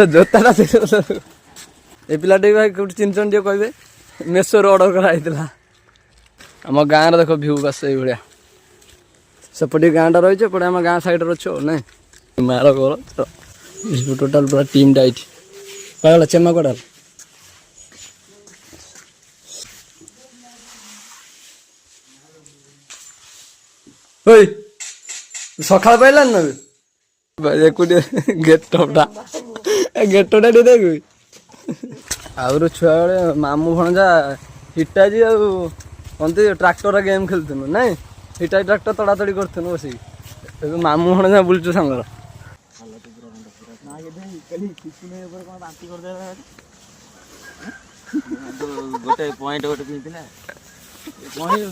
जोताटा ए पिलाटी भाई कौट चिन्हन टे कहे मेसोर अर्डर कराइला आम गाँव देख भ्यू बस ये सेपटे गाँटा रही है आम गाँ सैड्रे अच्छे ना मार कर टोटाल पूरा टीम टाइट पागल चेमा कड़ाल सका पाइलान ना गेटटा गेटटा टे देख आगु छुआ बेले मामू भणजा हिटाजी आंती ट्राक्टर गेम खेलुन ना हिटाजी ट्राक्टर तड़ातड़ी कर बस मामू भणजा बुलचु सांगर गोटे पॉइंट गोटे पॉइंट